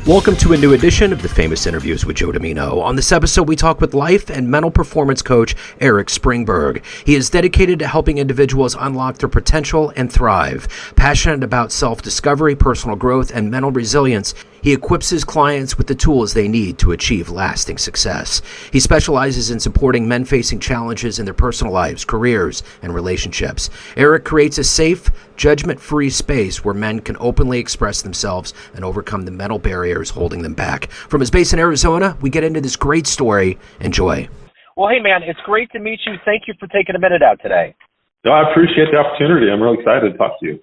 Welcome to a new edition of the Famous Interviews with Joe Dimino. On this episode, we talk with life and mental performance coach Erik Springberg. He is dedicated to helping individuals unlock their potential and thrive. Passionate about self-discovery, personal growth, and mental resilience, he equips his clients with the tools they need to achieve lasting success. He specializes in supporting men facing challenges in their personal lives, careers, and relationships. Erik creates a safe, judgment-free space where men can openly express themselves and overcome the mental barriers holding them back. From his base in Arizona, we get into this great story. Enjoy. Well, hey, man, it's great to meet you. Thank you for taking a minute out today. No, I appreciate the opportunity. I'm really excited to talk to you.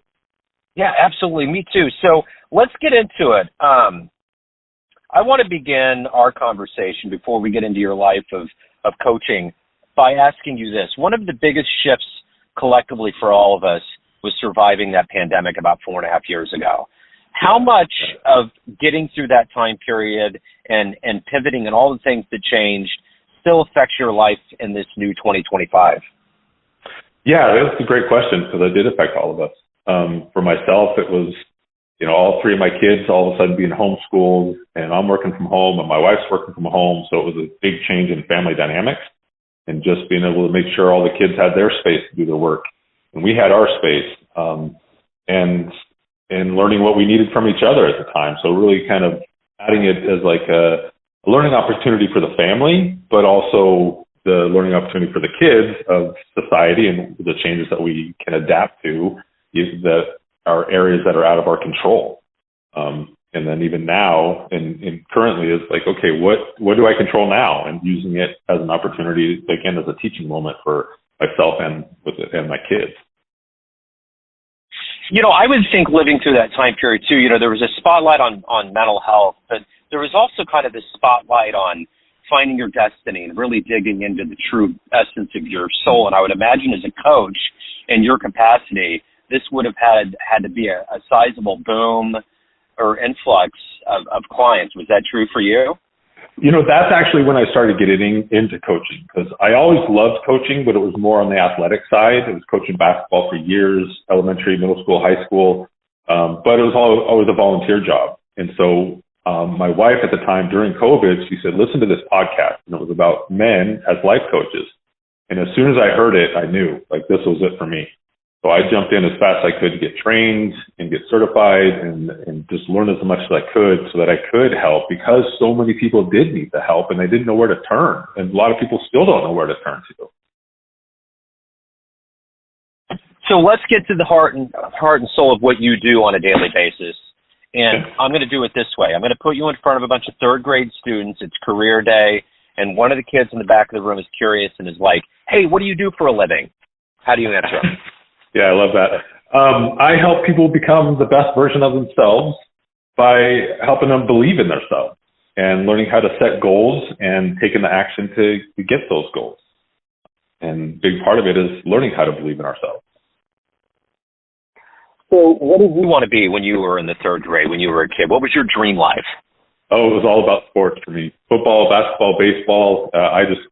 Yeah, absolutely. Me too. So let's get into it. I want to begin our conversation before we get into your life of coaching by asking you this. One of the biggest shifts collectively for all of us was surviving that pandemic about 4.5 years ago. How much of getting through that time period and pivoting and all the things that changed still affects your life in this new 2025? Yeah, that's a great question because it did affect all of us. For myself, it was, all three of my kids all of a sudden being homeschooled, and I'm working from home and my wife's working from home. So it was a big change in family dynamics and just being able to make sure all the kids had their space to do their work. And we had our space, and learning what we needed from each other at the time. So really kind of adding it as like a learning opportunity for the family, but also the learning opportunity for the kids of society and the changes that we can adapt to that are areas that are out of our control. And then even now and currently is like, okay, what do I control now? And using it as an opportunity, again, as a teaching moment for myself and my kids. I would think living through that time period too, there was a spotlight on mental health, but there was also kind of this spotlight on finding your destiny and really digging into the true essence of your soul. And I would imagine as a coach in your capacity, this would have had to be a sizable boom or influx of clients. Was that true for you? That's actually when I started getting into coaching, because I always loved coaching, but it was more on the athletic side. It was coaching basketball for years, elementary, middle school, high school, but it was always a volunteer job. And so my wife at the time during COVID, she said, listen to this podcast. And it was about men as life coaches. And as soon as I heard it, I knew this was it for me. So I jumped in as fast as I could to get trained and get certified and just learn as much as I could so that I could help, because so many people did need the help and they didn't know where to turn. And a lot of people still don't know where to turn to. So let's get to the heart and soul of what you do on a daily basis. And I'm going to do it this way. I'm going to put you in front of a bunch of third grade students. It's career day. And one of the kids in the back of the room is curious and is like, hey, what do you do for a living? How do you answer them? Yeah, I love that. I help people become the best version of themselves by helping them believe in themselves and learning how to set goals and taking the action to get those goals. And a big part of it is learning how to believe in ourselves. So what did you want to be when you were in the third grade, when you were a kid? What was your dream life? Oh, it was all about sports for me. Football, basketball, baseball.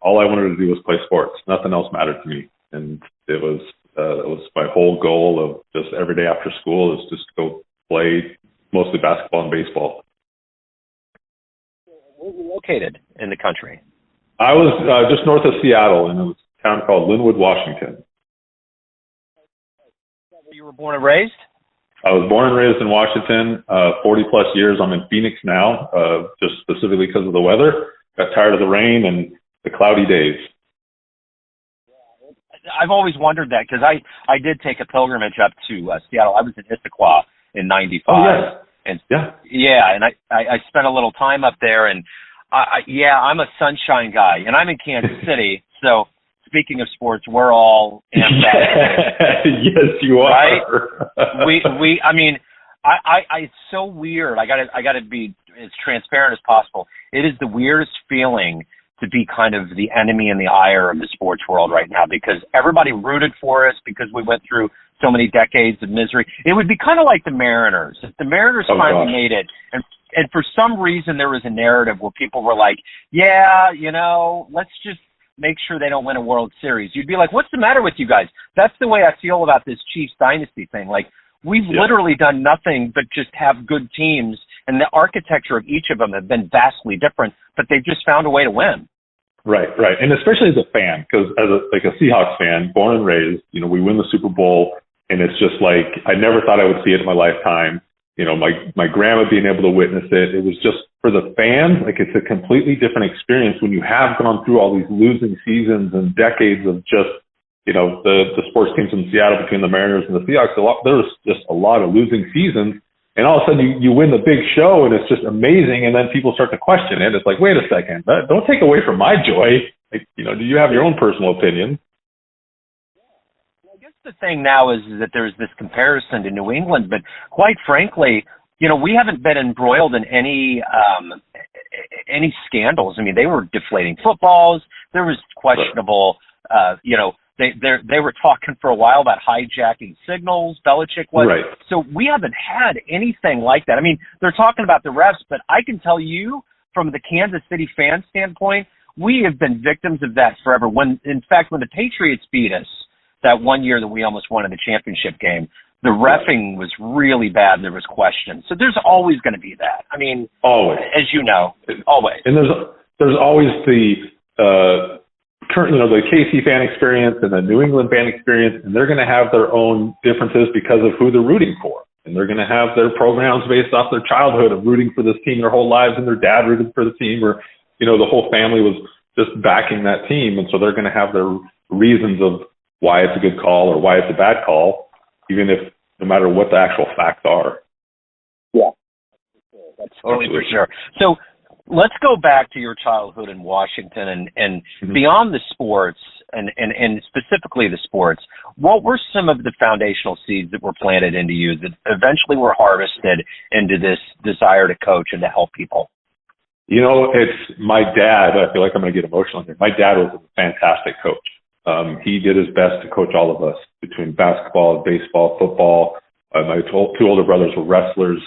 All I wanted to do was play sports. Nothing else mattered to me. And it was my whole goal of just every day after school is just go play mostly basketball and baseball. Where were you located in the country? I was just north of Seattle in a town called Linwood, Washington. You were born and raised? I was born and raised in Washington, 40 plus years. I'm in Phoenix now, just specifically because of the weather. Got tired of the rain and the cloudy days. I've always wondered that because I did take a pilgrimage up to Seattle. I was in Issaquah in '95. Oh, yes. And and I spent a little time up there, and I'm a sunshine guy, and I'm in Kansas City. So speaking of sports, we're all amped up. Yes, you are. Right? It's so weird. I gotta be as transparent as possible. It is the weirdest feeling to be kind of the enemy and the ire of the sports world right now, because everybody rooted for us because we went through so many decades of misery. It would be kind of like the Mariners. If the Mariners finally made it, and for some reason there was a narrative where people were like, let's just make sure they don't win a World Series. You'd be like, what's the matter with you guys? That's the way I feel about this Chiefs dynasty thing. Like, we've literally done nothing but just have good teams and the architecture of each of them have been vastly different, but they've just found a way to win. Right. And especially as a fan, because as a Seahawks fan, born and raised, we win the Super Bowl, and it's just like, I never thought I would see it in my lifetime. My grandma being able to witness it, it was just, for the fans, like, it's a completely different experience when you have gone through all these losing seasons and decades of just, the sports teams in Seattle between the Mariners and the Seahawks. There was just a lot of losing seasons. And all of a sudden you win the big show, and it's just amazing. And then people start to question it. It's like, wait a second, don't take away from my joy. Like, do you have your own personal opinion? I guess the thing now is that there's this comparison to New England, but quite frankly, we haven't been embroiled in any scandals. I mean, they were deflating footballs. There was questionable, They were talking for a while about hijacking signals. Belichick was. Right. So we haven't had anything like that. I mean, they're talking about the refs, but I can tell you from the Kansas City fan standpoint, we have been victims of that forever. In fact, when the Patriots beat us that one year that we almost won in the championship game, the reffing was really bad and there was questions. So there's always going to be that. I mean, always, as you know, always. And there's always the current, the KC fan experience and the New England fan experience, and they're going to have their own differences because of who they're rooting for. And they're going to have their programs based off their childhood of rooting for this team their whole lives, and their dad rooted for the team, or, the whole family was just backing that team. And so they're going to have their reasons of why it's a good call or why it's a bad call, even if, no matter what the actual facts are. Yeah, that's totally for sure. So let's go back to your childhood in Washington and beyond the sports and specifically the sports. What were some of the foundational seeds that were planted into you that eventually were harvested into this desire to coach and to help people? It's my dad. I feel like I'm going to get emotional here. My dad was a fantastic coach. He did his best to coach all of us between basketball, baseball, football. My two older brothers were wrestlers.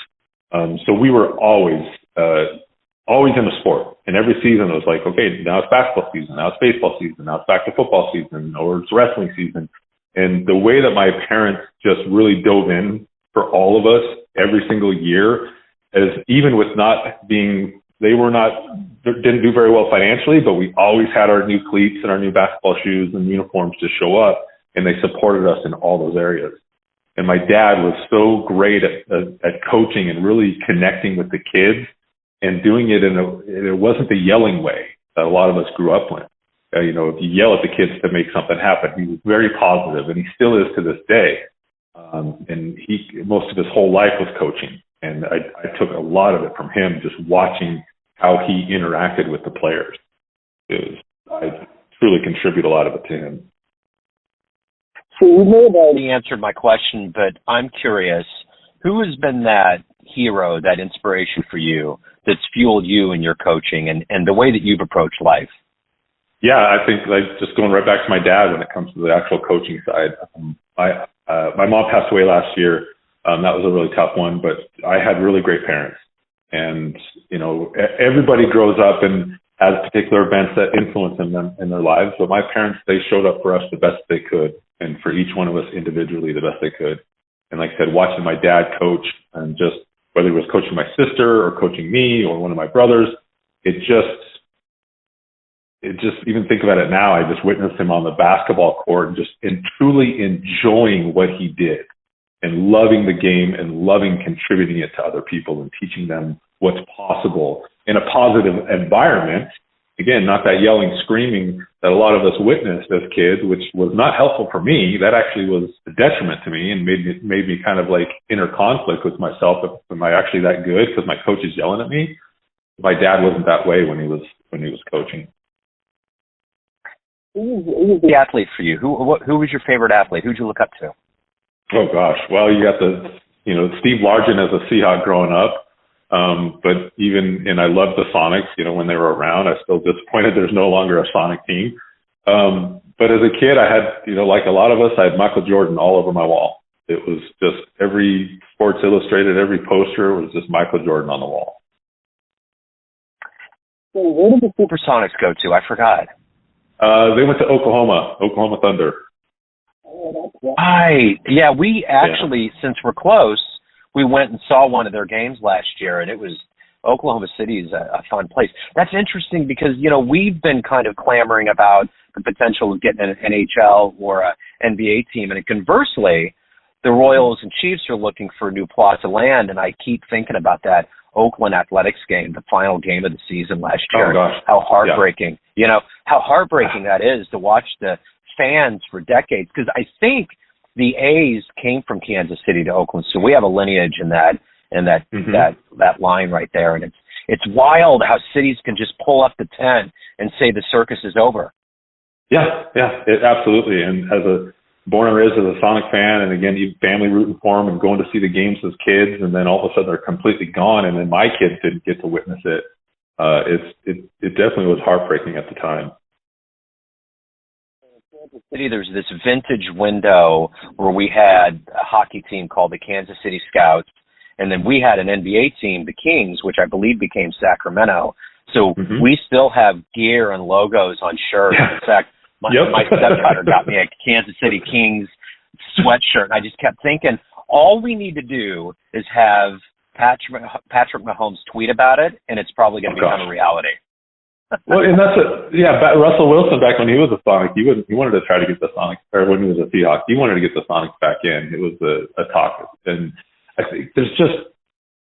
So we were always in the sport. And every season it was like, okay, now it's basketball season, now it's baseball season, now it's back to football season, or it's wrestling season. And the way that my parents just really dove in for all of us every single year, is even with didn't do very well financially, but we always had our new cleats and our new basketball shoes and uniforms to show up, and they supported us in all those areas. And my dad was so great at coaching and really connecting with the kids, and doing it it wasn't the yelling way that a lot of us grew up with. If you yell at the kids to make something happen, he was very positive, and he still is to this day. And most of his whole life was coaching. And I took a lot of it from him, just watching how he interacted with the players. I truly contribute a lot of it to him. So you may have already answered my question, but I'm curious, who has been that hero, that inspiration for you that's fueled you in your coaching and the way that you've approached life? Yeah, I think just going right back to my dad when it comes to the actual coaching side. My mom passed away last year. That was a really tough one, but I had really great parents. And, everybody grows up and has particular events that influence them in their lives. But my parents, they showed up for us the best they could, and for each one of us individually the best they could. And like I said, watching my dad coach, and just whether he was coaching my sister or coaching me or one of my brothers, it just even think about it now, I just witnessed him on the basketball court and truly enjoying what he did, and loving the game and loving contributing it to other people and teaching them what's possible in a positive environment. Again, not that yelling, screaming that a lot of us witnessed as kids, which was not helpful for me. That actually was a detriment to me and made me kind of like inner conflict with myself. Am I actually that good because my coach is yelling at me? My dad wasn't that way when he was coaching. Who was the athlete for you? Who was your favorite athlete? Who'd you look up to? Oh gosh, well, you got Steve Largent as a Seahawk growing up. But and I loved the Sonics, when they were around. I was still disappointed there's no longer a Sonic team. But as a kid, I had, like a lot of us, I had Michael Jordan all over my wall. It was just every Sports Illustrated, every poster was just Michael Jordan on the wall. So where did the Supersonics go to? I forgot. They went to Oklahoma Thunder. Oh, that's right. Yeah, we actually, since we're close, we went and saw one of their games last year, and it was Oklahoma City is a fun place. That's interesting because, you know, we've been kind of clamoring about the potential of getting an NHL or a NBA team, and conversely, the Royals and Chiefs are looking for new plots of land, and I keep thinking about that Oakland Athletics game, the final game of the season last year. Oh, gosh. How heartbreaking, you know, how heartbreaking that is to watch the fans for decades, because I think the A's came from Kansas City to Oakland, so we have a lineage in that that line right there, and it's wild how cities can just pull up the tent and say the circus is over. Yeah, absolutely. And as a born and raised as a Sonic fan, and again, you family rooting for them and going to see the games as kids, and then all of a sudden they're completely gone, and then my kids didn't get to witness it. It definitely was heartbreaking at the time. Kansas City, there's this vintage window where we had a hockey team called the Kansas City Scouts, and then we had an NBA team, the Kings, which I believe became Sacramento. So we still have gear and logos on shirts. In fact, my stepdaughter got me a Kansas City Kings sweatshirt, and I just kept thinking, all we need to do is have Patrick Mahomes tweet about it, and it's probably going to become a reality. Well, and that's Russell Wilson, back when he was a Sonic, he wanted to try to get the Sonics, or when he was a Seahawk, he wanted to get the Sonics back in. It was a talk, and I think there's just,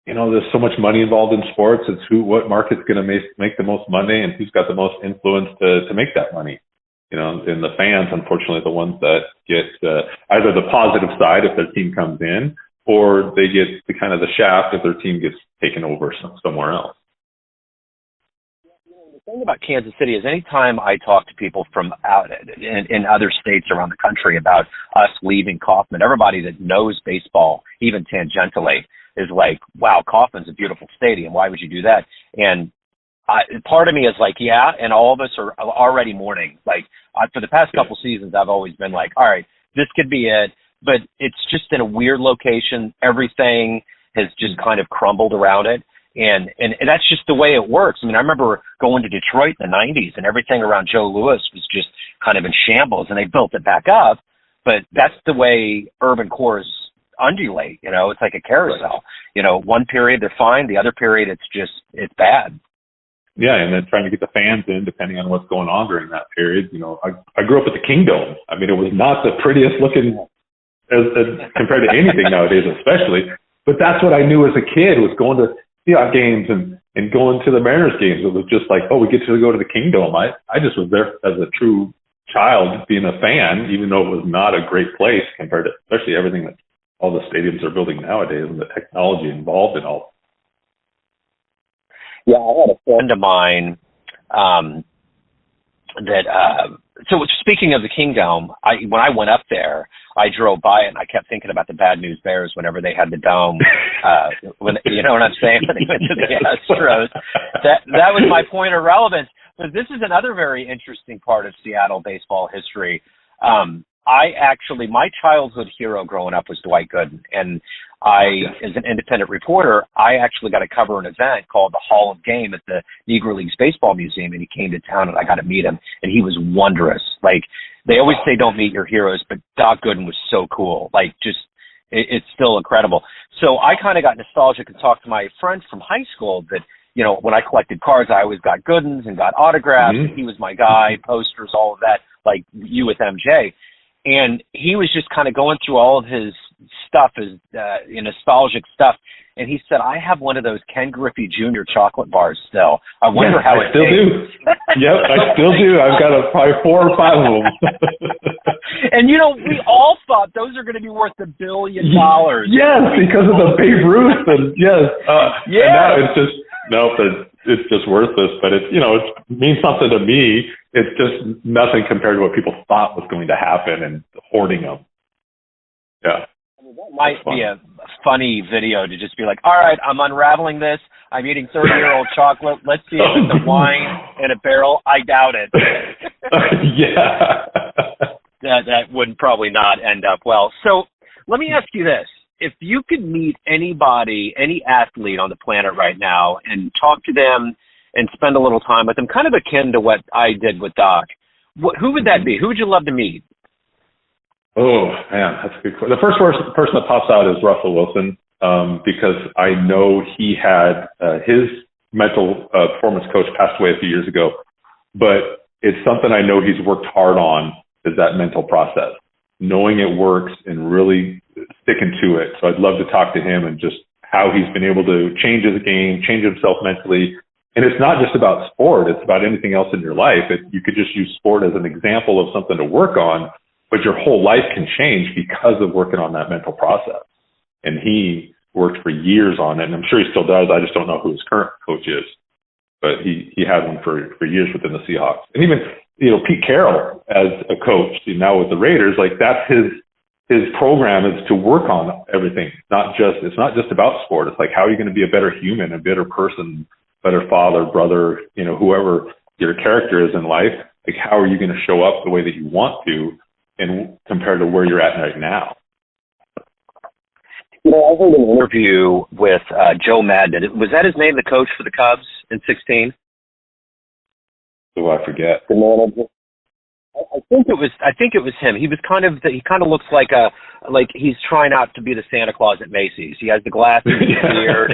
you know, there's so much money involved in sports. It's what market's going to make the most money, and who's got the most influence to make that money. You know, and the fans, unfortunately, are the ones that get either the positive side if their team comes in, or they get the kind of the shaft if their team gets taken over somewhere else. The thing about Kansas City is anytime I talk to people from out in other states around the country about us leaving Kauffman, everybody that knows baseball, even tangentially, is like, wow, Kauffman's a beautiful stadium. Why would you do that? And part of me is like, yeah, and all of us are already mourning. Like, for the past couple seasons, I've always been like, all right, this could be it. But it's just in a weird location. Everything has just kind of crumbled around it. And that's just the way it works. I mean, I remember going to Detroit in the 90s, and everything around Joe Louis was just kind of in shambles, and they built it back up. But that's the way urban cores undulate. You know, it's like a carousel. You know, one period they're fine, the other period it's bad. Yeah, and then trying to get the fans in, depending on what's going on during that period. You know, I grew up at the Kingdome. I mean, it was not the prettiest looking as compared to anything nowadays, especially. But that's what I knew as a kid, was going to Seahawks games and going to the Mariners games. It was just like, oh, we get to go to the Kingdome. I just was there as a true child being a fan, even though it was not a great place compared to especially everything that all the stadiums are building nowadays and the technology involved in all. Yeah, I had a friend of mine so speaking of the Kingdome, when I went up there, I drove by it and I kept thinking about the Bad News Bears whenever they had the dome. When you know what I'm saying? When they went to the Astros. That was my point of relevance. But this is another very interesting part of Seattle baseball history. My childhood hero growing up was Dwight Gooden, and as an independent reporter, I actually got to cover an event called the Hall of Game at the Negro Leagues Baseball Museum, and he came to town, and I got to meet him, and he was wondrous. Like, they always say don't meet your heroes, but Doc Gooden was so cool. Like, just, it's still incredible. So I kind of got nostalgic and talked to my friends from high school that, you know, when I collected cards, I always got Goodens and got autographs, and he was my guy, posters, all of that, like you with MJ. And he was just kind of going through all of his stuff, his nostalgic stuff. And he said, I have one of those Ken Griffey Jr. chocolate bars still. I wonder how it tastes. I still do. Yep, I still do. I've got probably 4 or 5 of them. And, you know, we all thought those are going to be worth $1 billion. Yes, because of the Babe Ruth. And yes. And now it's just, it's just worthless. But it means something to me. It's just nothing compared to what people thought was going to happen and hoarding them. Yeah. That might be a funny video to just be like, all right, I'm unraveling this. I'm eating 30-year-old chocolate. Let's see if it's a wine in a barrel. I doubt it. Yeah. That would probably not end up well. So let me ask you this. If you could meet anybody, any athlete on the planet right now and talk to them and spend a little time with them, kind of akin to what I did with Doc, who would that be? Who would you love to meet? Oh, man, that's a good question. The first person that pops out is Russell Wilson. because I know he had his mental performance coach passed away a few years ago, but it's something I know he's worked hard on, is that mental process, knowing it works and really sticking to it. So I'd love to talk to him and just how he's been able to change his game, change himself mentally. And it's not just about sport, it's about anything else in your life. You could just use sport as an example of something to work on, but your whole life can change because of working on that mental process. And he worked for years on it, and I'm sure he still does. I just don't know who his current coach is, but he had one for years within the Seahawks. And even, Pete Carroll as a coach, now with the Raiders, like that's his program is to work on everything. It's not just about sport. It's like, how are you going to be a better human, a better person, better father, brother, whoever your character is in life? Like, how are you going to show up the way that you want to, and compared to where you're at right now? I heard an interview with Joe Madden. Was that his name, the coach for the Cubs in 2016? Oh, I forget. The manager. I think it was him. He kind of looks like he's trying not to be the Santa Claus at Macy's. He has the glasses, the beard,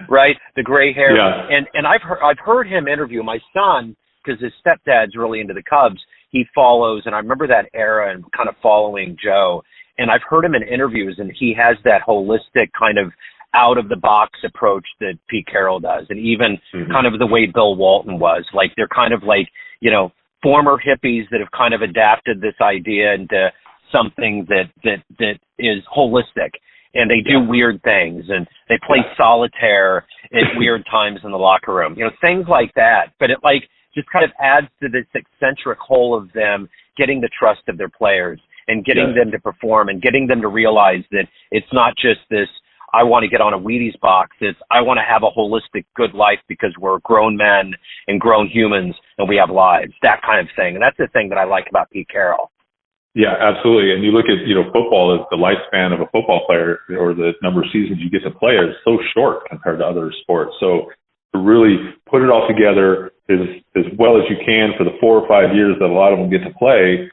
right? The gray hair. Yeah. And I've heard him interview my son, because his stepdad's really into the Cubs. He follows, and I remember that era and kind of following Joe. And I've heard him in interviews, and he has that holistic kind of out-of-the-box approach that Pete Carroll does, and even kind of the way Bill Walton was. Like, they're kind of like, former hippies that have kind of adapted this idea into something that is holistic. And they do weird things, and they play solitaire at weird times in the locker room. Things like that. But it, just kind of adds to this eccentric whole of them getting the trust of their players and getting them to perform and getting them to realize that it's not just this, I want to get on a Wheaties box. It's, I want to have a holistic, good life because we're grown men and grown humans and we have lives, that kind of thing. And that's the thing that I like about Pete Carroll. Yeah, absolutely. And you look at, football, is the lifespan of a football player, or the number of seasons you get to play, is so short compared to other sports. So to really put it all together as well as you can for the 4 or 5 years that a lot of them get to play,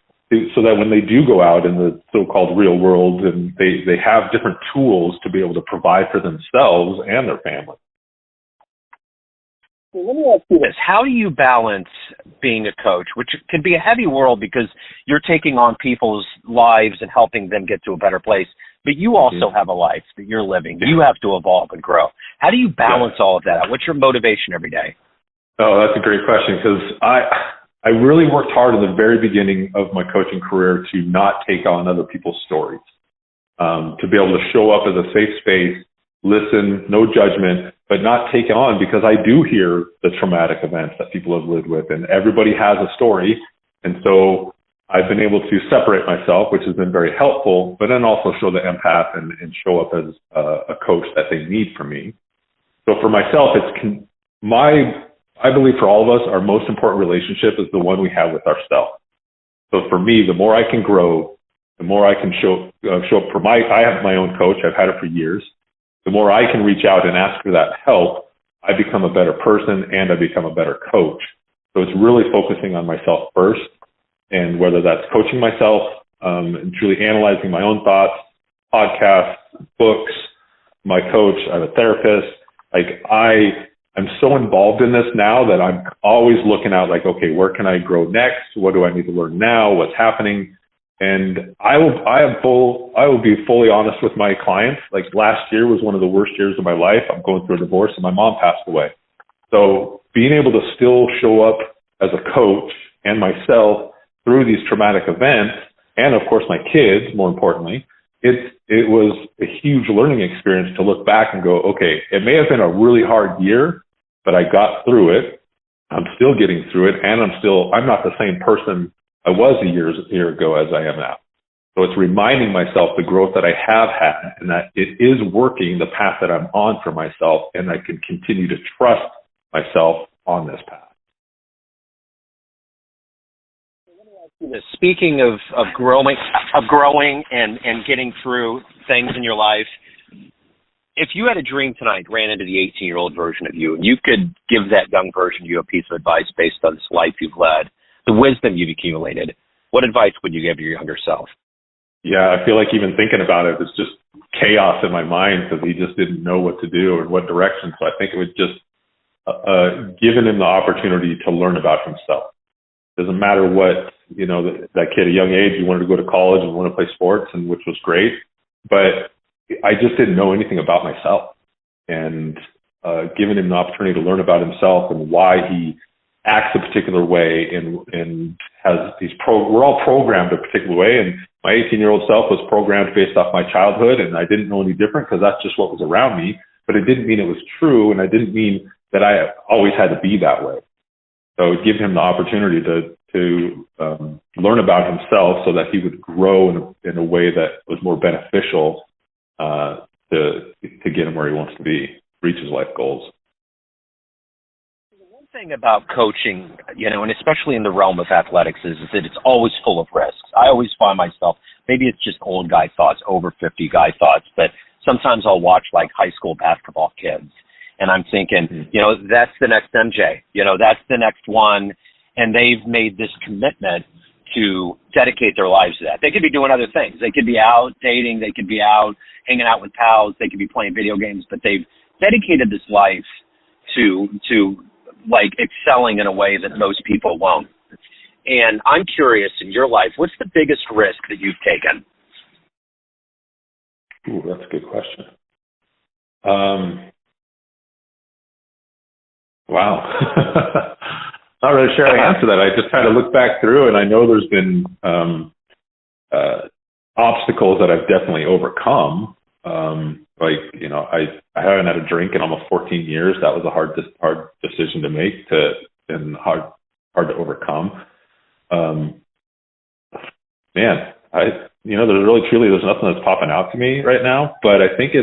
so that when they do go out in the so-called real world, and they have different tools to be able to provide for themselves and their family. Let me ask you this. How do you balance being a coach, which can be a heavy world because you're taking on people's lives and helping them get to a better place, but you also have a life that you're living. You have to evolve and grow. How do you balance all of that? What's your motivation every day? Oh, that's a great question, because I really worked hard in the very beginning of my coaching career to not take on other people's stories, to be able to show up as a safe space, listen, no judgment, but not take on, because I do hear the traumatic events that people have lived with, and everybody has a story. And so I've been able to separate myself, which has been very helpful, but then also show the empath and show up as a coach that they need from me. So for myself, I believe for all of us, our most important relationship is the one we have with ourselves. So for me, the more I can grow, the more I can show up for I have my own coach. I've had it for years. The more I can reach out and ask for that help, I become a better person and I become a better coach. So it's really focusing on myself first, and whether that's coaching myself, and truly analyzing my own thoughts, podcasts, books, my coach, I have a therapist. I'm so involved in this now that I'm always looking out like, okay, where can I grow next? What do I need to learn now? What's happening? And I will be fully honest with my clients. Like, last year was one of the worst years of my life. I'm going through a divorce and my mom passed away. So being able to still show up as a coach and myself through these traumatic events, and of course my kids, more importantly, it was a huge learning experience to look back and go, okay, it may have been a really hard year, but I got through it. I'm still getting through it, and I'm not the same person I was a year ago as I am now. So it's reminding myself the growth that I have had, and that it is working, the path that I'm on for myself, and I can continue to trust myself on this path. Speaking of growing and getting through things in your life, if you had a dream tonight, ran into the 18-year-old version of you, and you could give that young version of you a piece of advice based on this life you've led, the wisdom you've accumulated, what advice would you give your younger self? Yeah, I feel like even thinking about it is just chaos in my mind because he just didn't know what to do or what direction. So I think it was just giving him the opportunity to learn about himself. Doesn't matter what, that kid at a young age, he wanted to go to college and wanted to play sports, and which was great. But I just didn't know anything about myself. And giving him the opportunity to learn about himself and why he acts a particular way and has we're all programmed a particular way. And my 18-year-old self was programmed based off my childhood, and I didn't know any different because that's just what was around me. But it didn't mean it was true, and I didn't mean that I always had to be that way. So give him the opportunity to learn about himself so that he would grow in a way that was more beneficial to get him where he wants to be, reach his life goals. One thing about coaching, and especially in the realm of athletics, is that it's always full of risks. I always find myself, maybe it's just old guy thoughts, over 50 guy thoughts, but sometimes I'll watch like high school basketball kids, and I'm thinking, that's the next MJ, that's the next one, and they've made this commitment to dedicate their lives to that. They could be doing other things. They could be out dating, they could be out hanging out with pals, they could be playing video games, but they've dedicated this life to like excelling in a way that most people won't. And I'm curious, in your life, what's the biggest risk that you've taken? Ooh, that's a good question. Wow. Not really sure how to answer that. I just kind of look back through, and I know there's been obstacles that I've definitely overcome. I haven't had a drink in almost 14 years. That was a hard decision to make and hard to overcome. There's nothing that's popping out to me right now, but I think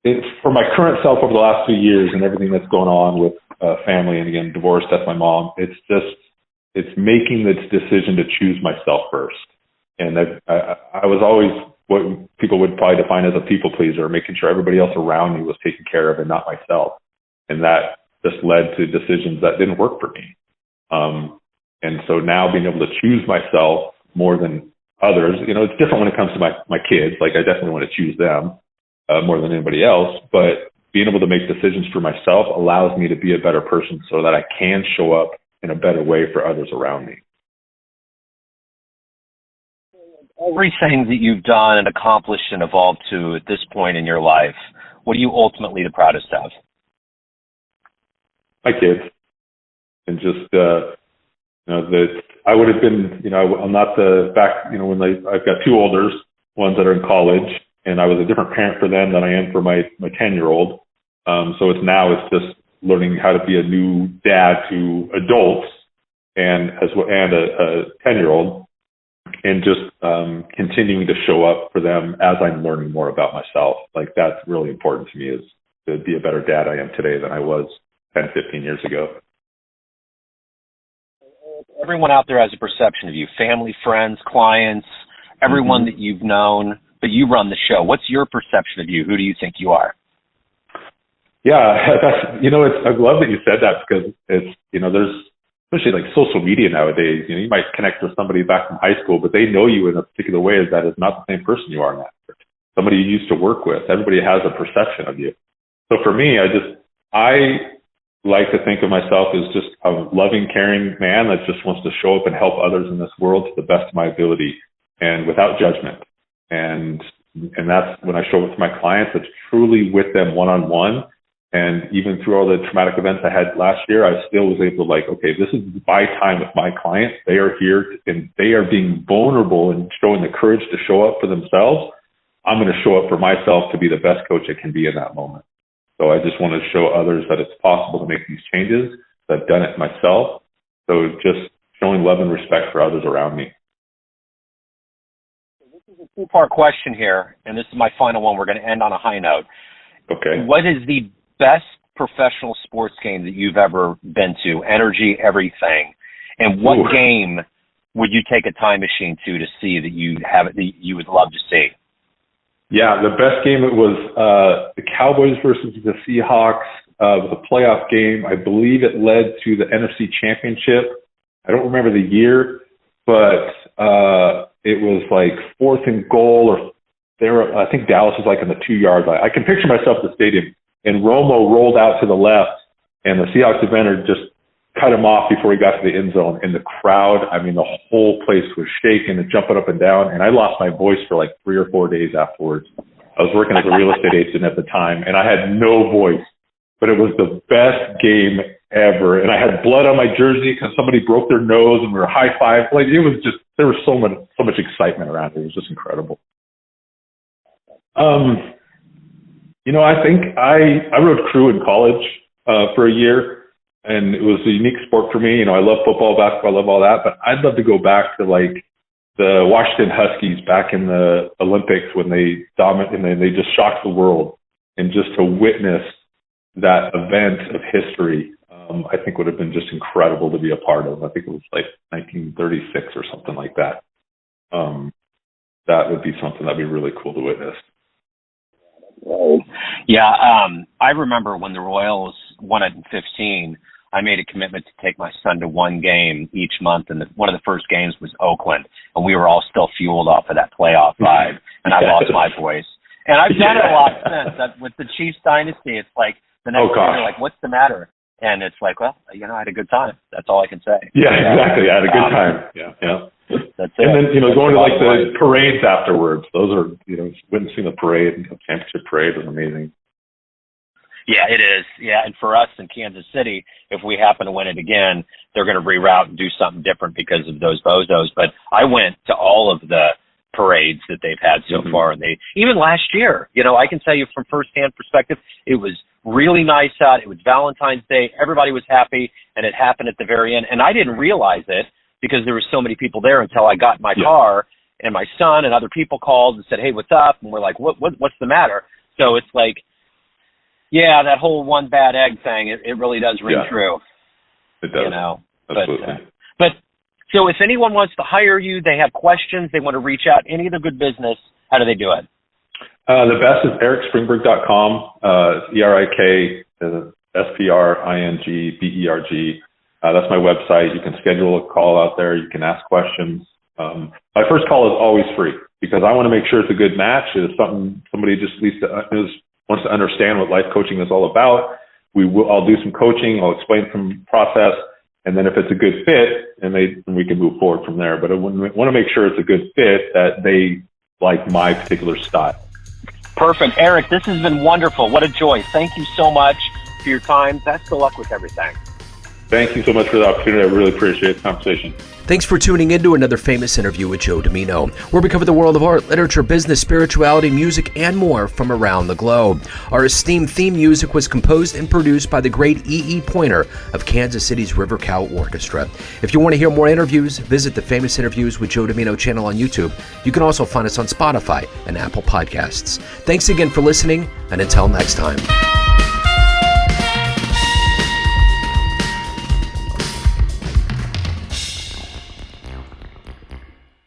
it's for my current self over the last few years and everything that's going on with family, and again, divorce, that's my mom. It's making this decision to choose myself first. And I was always what people would probably define as a people pleaser, making sure everybody else around me was taken care of and not myself. And that just led to decisions that didn't work for me. And so now being able to choose myself more than others, it's different when it comes to my kids. Like I definitely want to choose them more than anybody else, but being able to make decisions for myself allows me to be a better person so that I can show up in a better way for others around me. Everything that you've done and accomplished and evolved to at this point in your life, what are you ultimately the proudest of? My kids. And just, that I would have been, I'm not when I've got two olders, ones that are in college, and I was a different parent for them than I am for my 10-year-old. So it's just learning how to be a new dad to adults and a 10-year-old, and just continuing to show up for them as I'm learning more about myself. Like that's really important to me, is to be a better dad I am today than I was 10, 15 years ago. Everyone out there has a perception of you, family, friends, clients, everyone that you've known, but you run the show. What's your perception of you? Who do you think you are? Yeah, I love that you said that, because it's, there's, especially like social media nowadays, you might connect with somebody back from high school, but they know you in a particular way that is not the same person you are now. Somebody you used to work with. Everybody has a perception of you. So for me, I like to think of myself as just a loving, caring man that just wants to show up and help others in this world to the best of my ability and without judgment. And that's when I show up to my clients, it's truly with them one-on-one. And even through all the traumatic events I had last year, I still was able to okay, this is my time with my clients. They are here and they are being vulnerable and showing the courage to show up for themselves. I'm going to show up for myself to be the best coach I can be in that moment. So I just want to show others that it's possible to make these changes. I've done it myself. So just showing love and respect for others around me. This is a two-part question here, and this is my final one. We're going to end on a high note. Okay. What is the best professional sports game that you've ever been to? Energy, everything. And what game would you take a time machine to see that you would love to see? Yeah, the best game, it was the Cowboys versus the Seahawks. It was a playoff game. I believe it led to the NFC Championship. I don't remember the year, but it was like 4th and goal, or I think Dallas was like in the 2-yard line. I can picture myself at the stadium, and Romo rolled out to the left, and the Seahawks defender just cut him off before he got to the end zone. And the crowd, I mean, the whole place was shaking and jumping up and down. And I lost my voice for like 3 or 4 days afterwards. I was working as a real estate agent at the time, and I had no voice. But it was the best game ever. And I had blood on my jersey because somebody broke their nose, and we were high-fived. Like, it was just, there was so much excitement around it. It was just incredible. I think I rode crew in college for a year, and it was a unique sport for me. I love football, basketball, I love all that, but I'd love to go back to like the Washington Huskies back in the Olympics when they dominated and they just shocked the world, and just to witness that event of history, I think would have been just incredible to be a part of. I think it was like 1936 or something like that. That would be something that'd be really cool to witness. Yeah, I remember when the Royals won it in 2015, I made a commitment to take my son to one game each month, and one of the first games was Oakland, and we were all still fueled off of that playoff vibe, and I lost my voice. And I've done it a lot since. With the Chiefs dynasty, it's like the next year, they're like, what's the matter? And it's like, well, I had a good time. That's all I can say. Yeah, exactly. I had a good time. Yeah. That's it. And then, going to like the parades afterwards. Those are, witnessing the parade, the championship parade was amazing. Yeah, it is. Yeah, and for us in Kansas City, if we happen to win it again, they're going to reroute and do something different because of those bozos. But I went to all of the parades that they've had so far, and even last year, I can tell you from firsthand perspective, it was really nice out. It was Valentine's Day. Everybody was happy, and it happened at the very end. And I didn't realize it because there were so many people there until I got in my car, and my son and other people called and said, hey, what's up? And we're like, what's the matter? So it's like, yeah, that whole one bad egg thing, it really does ring true. It does. Absolutely. But so if anyone wants to hire you, they have questions, they want to reach out, any of the good business, how do they do it? The best is erikspringberg.com, ErikSpringberg. That's my website. You can schedule a call out there. You can ask questions. My first call is always free because I want to make sure it's a good match. It's something somebody just wants to understand what life coaching is all about. I'll do some coaching. I'll explain some process. And then if it's a good fit, then we can move forward from there. But I want to make sure it's a good fit that they like my particular style. Perfect. Erik, this has been wonderful. What a joy. Thank you so much for your time. Best of luck with everything. Thank you so much for the opportunity. I really appreciate the conversation. Thanks for tuning in to another famous interview with Joe Dimino, where we cover the world of art, literature, business, spirituality, music, and more from around the globe. Our esteemed theme music was composed and produced by the great E.E. Pointer of Kansas City's River Cow Orchestra. If you want to hear more interviews, visit the Famous Interviews with Joe Dimino channel on YouTube. You can also find us on Spotify and Apple Podcasts. Thanks again for listening, and until next time.